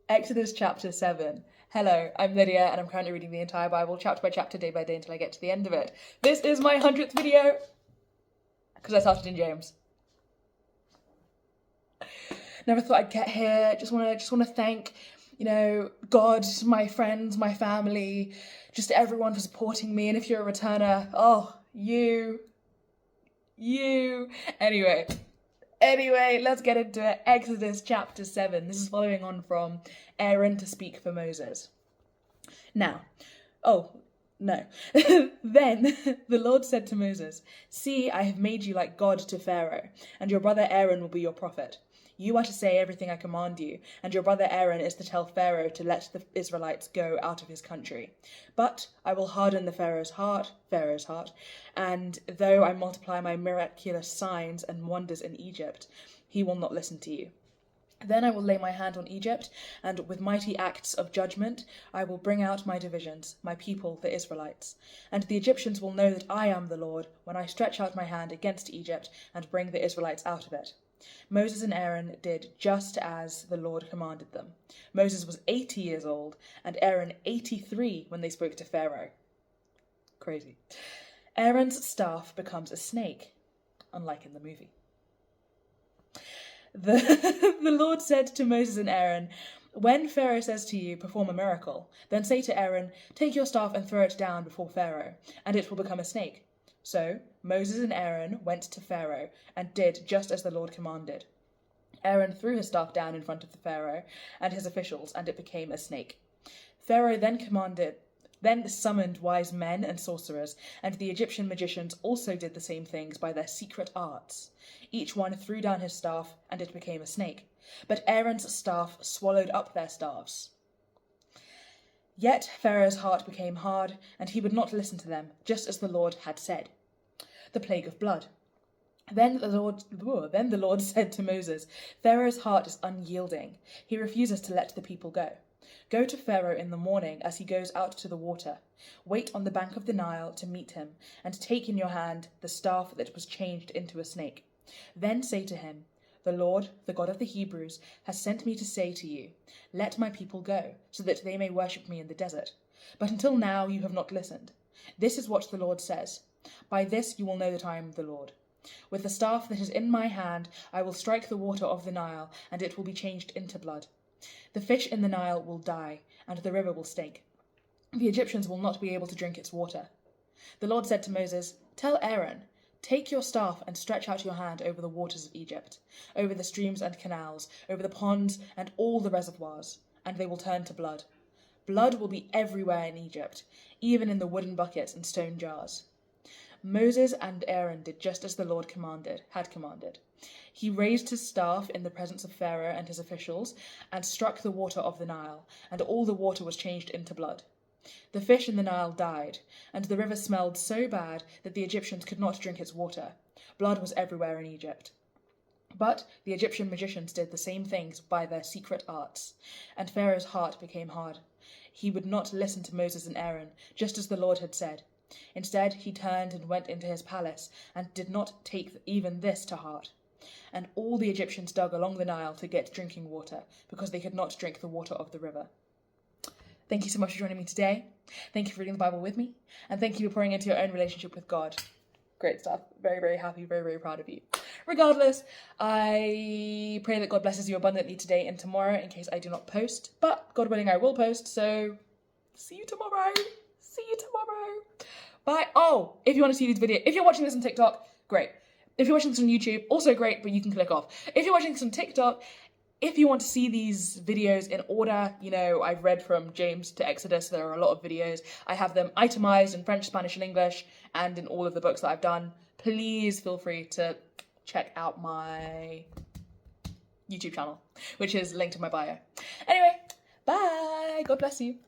Exodus chapter 7. Hello, I'm Lydia and I'm currently reading the entire Bible chapter by chapter, day by day until I get to the end of it. This is my 100th video because I started in James. Never thought I'd get here. Just want to thank, God, my friends, my family, just everyone for supporting me. And if you're a returner, you. Anyway, let's get into it. Exodus chapter 7. This is following on from Aaron to speak for Moses. Now, then the Lord said to Moses, "See, I have made you like God to Pharaoh, and your brother Aaron will be your prophet. You are to say everything I command you, and your brother Aaron is to tell Pharaoh to let the Israelites go out of his country. But I will harden the Pharaoh's heart, and though I multiply my miraculous signs and wonders in Egypt, he will not listen to you. Then I will lay my hand on Egypt, and with mighty acts of judgment I will bring out my divisions, my people, the Israelites. And the Egyptians will know that I am the Lord when I stretch out my hand against Egypt and bring the Israelites out of it." Moses and Aaron did just as the Lord commanded them. Moses was 80 years old, and Aaron 83 when they spoke to Pharaoh. Crazy. Aaron's staff becomes a snake, unlike in the movie. The Lord said to Moses and Aaron, "When Pharaoh says to you, 'Perform a miracle,' then say to Aaron, 'Take your staff and throw it down before Pharaoh, and it will become a snake.'" So Moses and Aaron went to Pharaoh and did just as the Lord commanded. Aaron threw his staff down in front of the Pharaoh and his officials, and it became a snake. Pharaoh then summoned wise men and sorcerers, and the Egyptian magicians also did the same things by their secret arts. Each one threw down his staff, and it became a snake. But Aaron's staff swallowed up their staffs. Yet Pharaoh's heart became hard, and he would not listen to them, just as the Lord had said. The plague of blood. Then the Lord said to Moses, "Pharaoh's heart is unyielding. He refuses to let the people go. Go to Pharaoh in the morning as he goes out to the water. Wait on the bank of the Nile to meet him, and take in your hand the staff that was changed into a snake. Then say to him, 'The Lord, the God of the Hebrews, has sent me to say to you, let my people go, so that they may worship me in the desert. But until now you have not listened. This is what the Lord says. By this you will know that I am the Lord. With the staff that is in my hand I will strike the water of the Nile, and it will be changed into blood. The fish in the Nile will die, and the river will stink. The Egyptians will not be able to drink its water." The Lord said to Moses, "Tell Aaron, 'Take your staff and stretch out your hand over the waters of Egypt, over the streams and canals, over the ponds and all the reservoirs, and they will turn to blood. Blood will be everywhere in Egypt, even in the wooden buckets and stone jars.'" Moses and Aaron did just as the Lord had commanded. He raised his staff in the presence of Pharaoh and his officials and struck the water of the Nile, and all the water was changed into blood. The fish in the Nile died, and the river smelled so bad that the Egyptians could not drink its water. Blood was everywhere in Egypt. But the Egyptian magicians did the same things by their secret arts, and Pharaoh's heart became hard. He would not listen to Moses and Aaron, just as the Lord had said. Instead, he turned and went into his palace, and did not take even this to heart. And all the Egyptians dug along the Nile to get drinking water, because they could not drink the water of the river. Thank you so much for joining me today. Thank you for reading the Bible with me, and thank you for pouring into your own relationship with God. Great stuff. Very, very happy, very, very proud of you. Regardless, I pray that God blesses you abundantly today and tomorrow in case I do not post, but God willing I will post, so see you tomorrow. Bye. Oh, if you want to see these videos, if you're watching this on TikTok, great. If you're watching this on YouTube, also great, but you can click off. If you're watching this on TikTok, if you want to see these videos in order, I've read from James to Exodus, there are a lot of videos. I have them itemized in French, Spanish, and English, and in all of the books that I've done. Please feel free to check out my YouTube channel, which is linked in my bio. Anyway, bye. God bless you.